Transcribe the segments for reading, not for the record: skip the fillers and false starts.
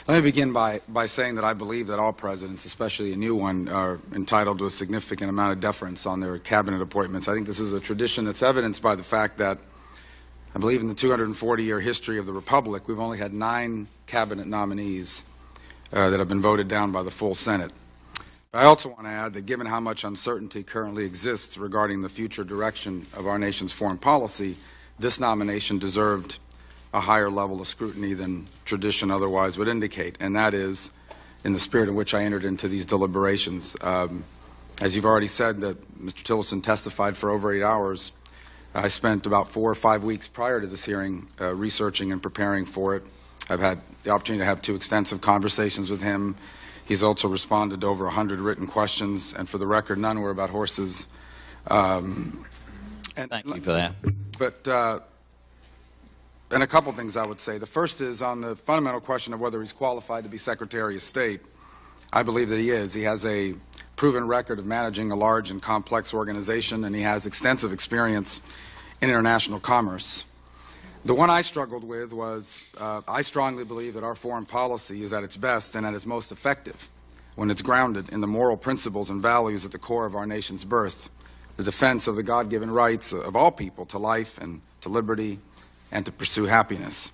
Let me begin by saying that I believe that all presidents, especially a new one, are entitled to a significant amount of deference on their cabinet appointments. I think this is a tradition that's evidenced by the fact that I believe in the 240-year history of the Republic, we've only had 9 cabinet nominees that have been voted down by the full Senate. But I also want to add that given how much uncertainty currently exists regarding the future direction of our nation's foreign policy, this nomination deserved a higher level of scrutiny than tradition otherwise would indicate, and that is in the spirit in which I entered into these deliberations. As you've already said, that Mr. Tillerson testified for over 8 hours. I spent about 4 or 5 weeks prior to this hearing researching and preparing for it. I've had the opportunity to have 2 extensive conversations with him. He's also responded to over 100 written questions, and for the record, none were about horses. Thank you for that. But and a couple things I would say. The first is on the fundamental question of whether he's qualified to be Secretary of State. I believe that he is. He has a proven record of managing a large and complex organization, and he has extensive experience in international commerce. The one I struggled with was I strongly believe that our foreign policy is at its best and at its most effective when it's grounded in the moral principles and values at the core of our nation's birth, the defense of the God-given rights of all people to life and to liberty and to pursue happiness.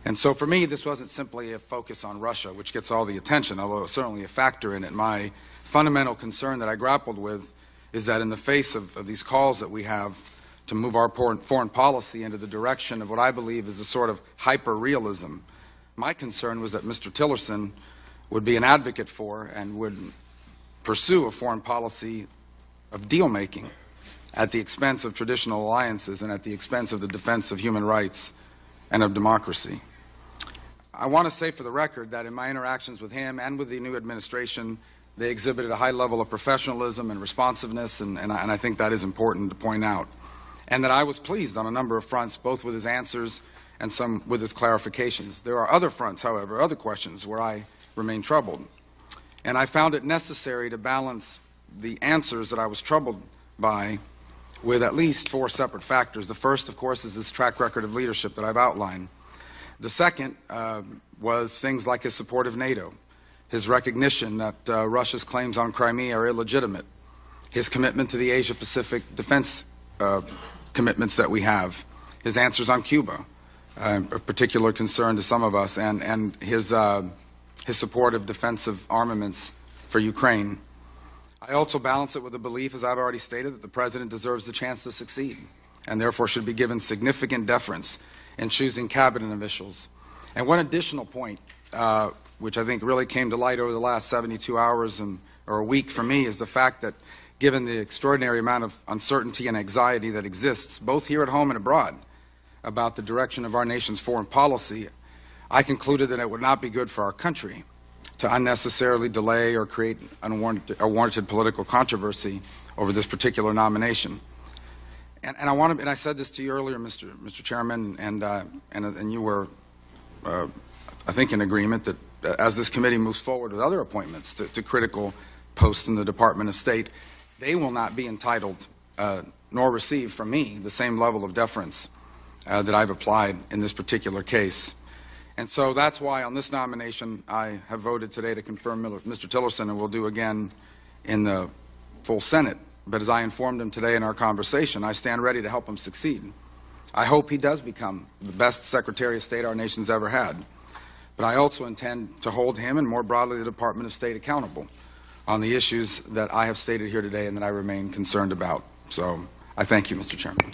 And so for me, this wasn't simply a focus on Russia, which gets all the attention, although it's certainly a factor in it. My fundamental concern that I grappled with is that in the face of these calls that we have to move our foreign policy into the direction of what I believe is a sort of hyper-realism, my concern was that Mr. Tillerson would be an advocate for and would pursue a foreign policy of deal-making at the expense of traditional alliances and at the expense of the defense of human rights and of democracy. I want to say for the record that in my interactions with him and with the new administration, they exhibited a high level of professionalism and responsiveness, and I think that is important to point out. And that I was pleased on a number of fronts, both with his answers and some with his clarifications. There are other fronts, however, other questions where I remain troubled. And I found it necessary to balance the answers that I was troubled by with at least 4 separate factors. The first, of course, is this track record of leadership that I've outlined. The second was things like his support of NATO, his recognition that Russia's claims on Crimea are illegitimate, his commitment to the Asia-Pacific defense commitments that we have, his answers on Cuba, of particular concern to some of us, and his support of defensive armaments for Ukraine. I also balance it with the belief, as I've already stated, that the President deserves the chance to succeed and therefore should be given significant deference in choosing cabinet officials. And one additional point, which I think really came to light over the last 72 hours or a week for me, is the fact that given the extraordinary amount of uncertainty and anxiety that exists, both here at home and abroad, about the direction of our nation's foreign policy, I concluded that it would not be good for our country to unnecessarily delay or create unwarranted political controversy over this particular nomination. And I said this to you earlier, Mr. Chairman, and you were, I think, in agreement that as this committee moves forward with other appointments to critical posts in the Department of State, they will not be entitled nor receive from me the same level of deference that I've applied in this particular case. And so that's why on this nomination I have voted today to confirm Mr. Tillerson, and will do again in the full Senate. But as I informed him today in our conversation, I stand ready to help him succeed. I hope he does become the best Secretary of State our nation's ever had. But I also intend to hold him and more broadly the Department of State accountable on the issues that I have stated here today and that I remain concerned about. So I thank you, Mr. Chairman.